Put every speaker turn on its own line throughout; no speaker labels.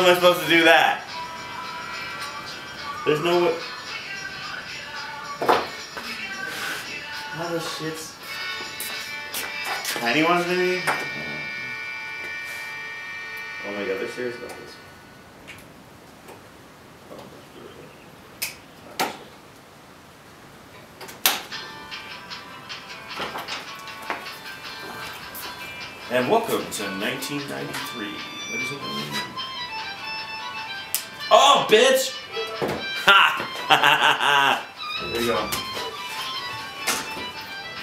am I supposed to do that? There's no way. How the shit's tiny ones maybe? Oh my god, they're serious about this. And welcome to 1993. What is it? Oh, bitch! Ha! There you go.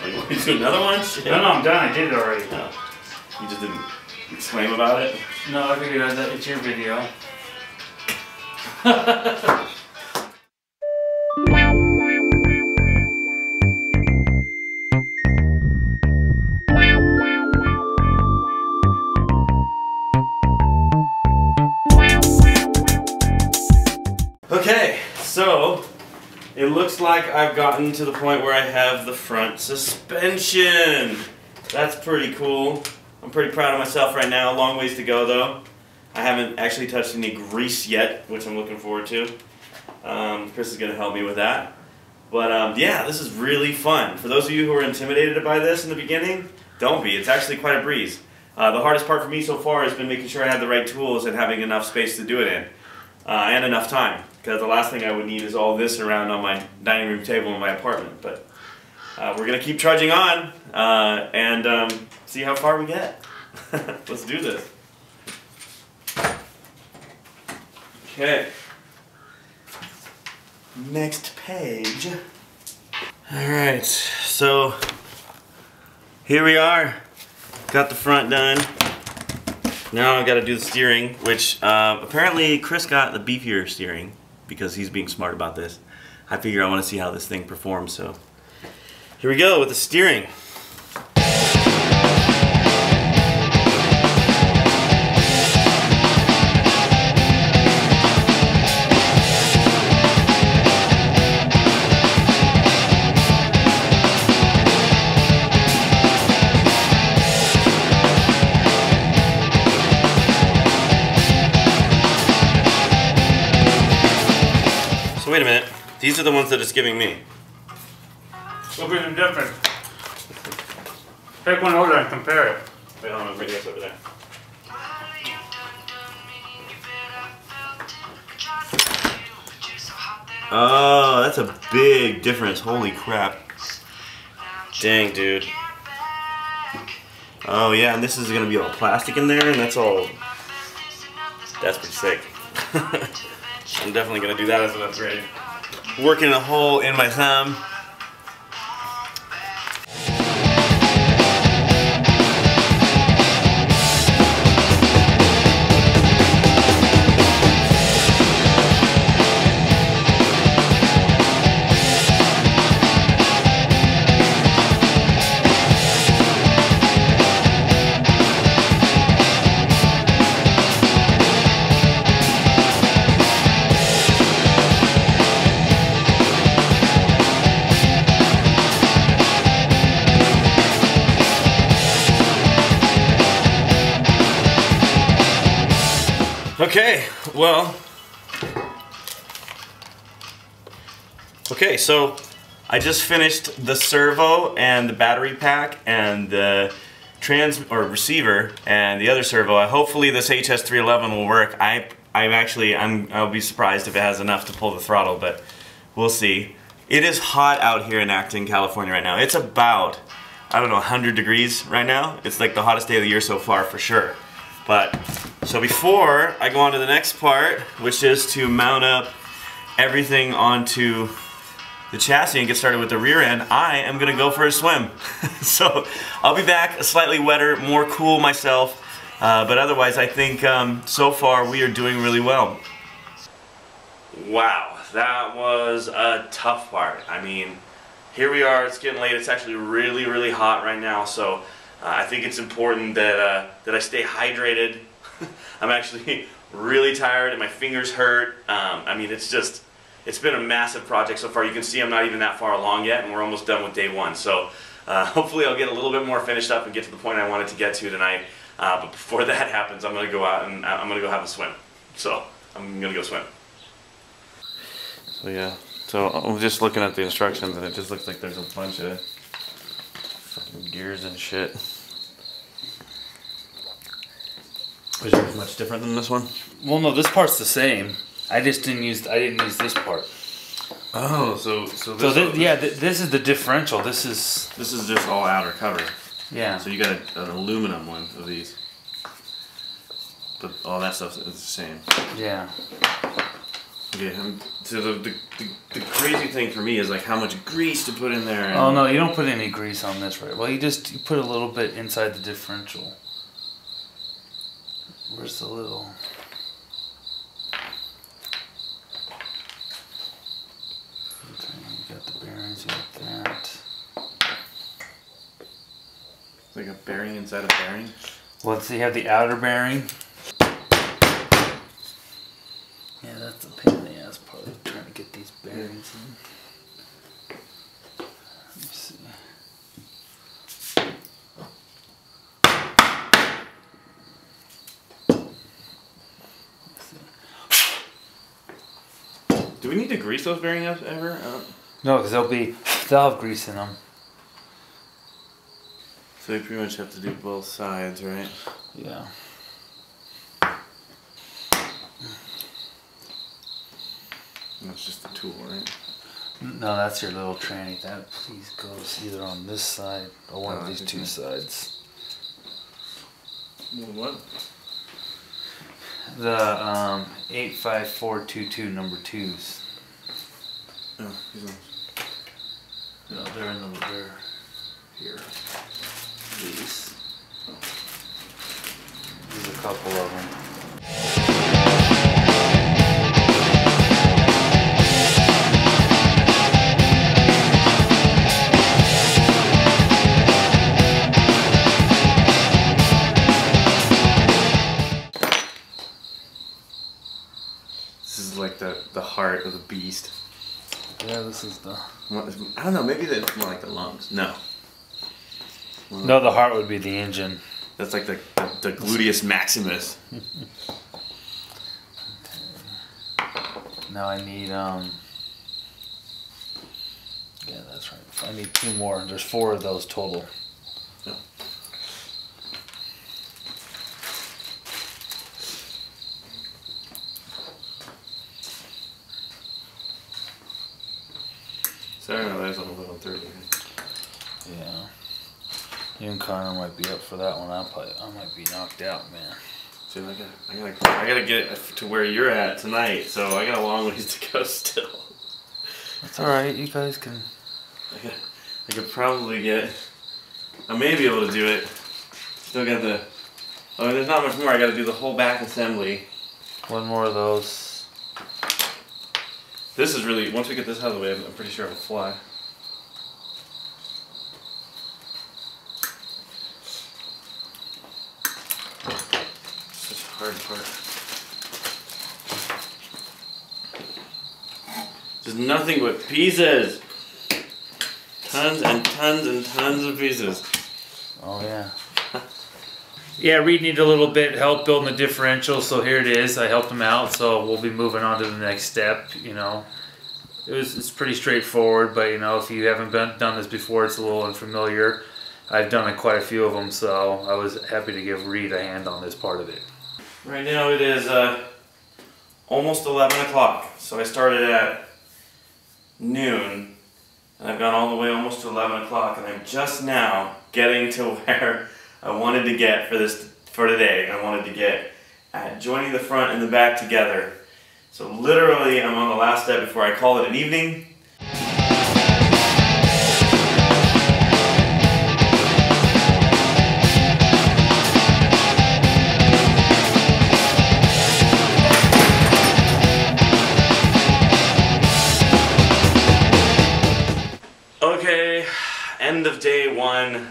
Oh, you want me to do another one? Shit.
No, I'm done. I did it already.
No. You just didn't exclaim about it?
No, I figured it's your video.
Okay, so it looks like I've gotten to the point where I have the front suspension. That's pretty cool. I'm pretty proud of myself right now. Long ways to go though. I haven't actually touched any grease yet, which I'm looking forward to. Chris is going to help me with that. But yeah, this is really fun. For those of you who are intimidated by this in the beginning, don't be. It's actually quite a breeze. The hardest part for me so far has been making sure I have the right tools and having enough space to do it in. And enough time. Because the last thing I would need is all this around on my dining room table in my apartment. But we're going to keep trudging on and see how far we get. Let's do this. Okay. Next page. Alright, so here we are. Got the front done. Now I've got to do the steering, which apparently Chris got the beefier steering because he's being smart about this. I figure I want to see how this thing performs, so here we go with the steering. Wait a minute, these are the ones that it's giving me.
Look at them different. Take one over and compare it.
Wait, hold on, radio's over there. Oh, that's a big difference, holy crap. Dang, dude. Oh yeah, and this is gonna be all plastic in there, and that's pretty sick. I'm definitely going to do that as an upgrade. Working a hole in my thumb. Okay, well, so I just finished the servo and the battery pack and the receiver and the other servo. Hopefully this HS311 will work. I'll be surprised if it has enough to pull the throttle, but we'll see. It is hot out here in Acton, California right now. It's about, I don't know, 100 degrees right now. It's like the hottest day of the year so far for sure. But, so before I go on to the next part, which is to mount up everything onto the chassis and get started with the rear end, I am going to go for a swim. So, I'll be back slightly wetter, more cool myself, but otherwise I think so far we are doing really well. Wow, that was a tough part. I mean, here we are, it's getting late, it's actually really, really hot right now, so I think it's important that I stay hydrated. I'm actually really tired and my fingers hurt. I mean, it's been a massive project so far. You can see I'm not even that far along yet, and we're almost done with day one. So hopefully I'll get a little bit more finished up and get to the point I wanted to get to tonight. But before that happens, I'm going to go out and I'm going to go have a swim. So I'm gonna go swim. So yeah, so I'm just looking at the instructions and it just looks like there's a bunch of fucking gears and shit. Is yours much different than this one?
Well, no, this part's the same. I didn't use this part.
Oh, so
this is the differential. This is
just all outer cover.
yeah.
So you got an aluminum one of these, but all that stuff is the same.
Yeah.
Okay. So the crazy thing for me is like how much grease to put in there. And
Oh no, you don't put any grease on this, right? Well, you put a little bit inside the differential. Where's the little? Okay, you got the bearings, you got that.
like a bearing inside a bearing.
Well, so you have the outer bearing. Yeah, that's the pain in the ass part of trying to get these bearings in. Let me see.
Do we need to grease those bearings ever?
No, because they'll have grease in them.
So you pretty much have to do both sides, right?
Yeah.
That's just the tool, right?
No, that's your little tranny. That piece goes either on this side or one of these two sides.
What?
The 85422 number 2s.
Oh, these ones.
No, they're in the they're here. These. There's a couple of them.
This is like the heart of the beast.
Yeah, this is the.
I don't know. Maybe that's more like the lungs. No.
No, the heart would be the engine.
That's like the gluteus maximus.
Now I need Yeah, that's right. I need 2 more. There's 4 of those total.
No. Sorry, no, there's on 11:30.
Yeah. You and Connor might be up for that one. I might be knocked out, man.
See, I gotta get to where you're at tonight, so I got a long ways to go still.
That's all right. You guys can.
I could probably get. I may be able to do it. Still got the. Oh, there's not much more. I got to do the whole back assembly.
1 more of those.
This is really. Once we get this out of the way, I'm pretty sure it'll fly. Such a hard part. There's nothing but pieces. Tons and tons and tons of pieces.
Oh yeah. Yeah, Reed needed a little bit help building the differential, so here it is. I helped him out, so we'll be moving on to the next step. You know, it's pretty straightforward, but you know, if you haven't done this before, it's a little unfamiliar. I've done quite a few of them, so I was happy to give Reed a hand on this part of it.
Right now it is almost 11 o'clock, so I started at noon, and I've gone all the way almost to 11 o'clock, and I'm just now getting to where I wanted to get for today. I wanted to get at joining the front and the back together. So literally I'm on the last step before I call it an evening. Okay, end of day 1.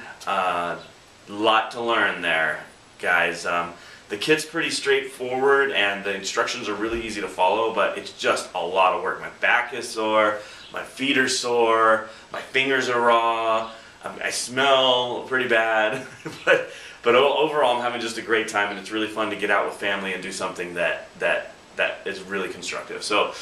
Lot to learn there, guys. The kit's pretty straightforward and the instructions are really easy to follow, but it's just a lot of work. My back is sore, my feet are sore, my fingers are raw, I smell pretty bad, but overall I'm having just a great time, and it's really fun to get out with family and do something that that is really constructive. So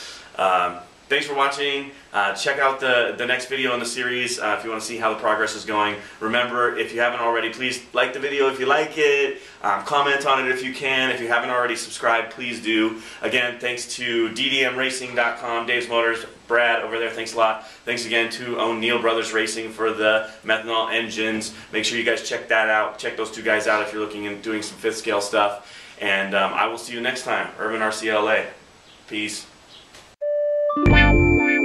thanks for watching. Check out the next video in the series if you want to see how the progress is going. Remember, if you haven't already, please like the video if you like it. Comment on it if you can. If you haven't already subscribed, please do. Again, thanks to ddmracing.com, Dave's Motors, Brad over there, thanks a lot. Thanks again to O'Neill Brothers Racing for the methanol engines. Make sure you guys check that out. Check those two guys out if you're looking into doing some 5th scale stuff. And I will see you next time. UrbanRcLA. Peace.
Wow.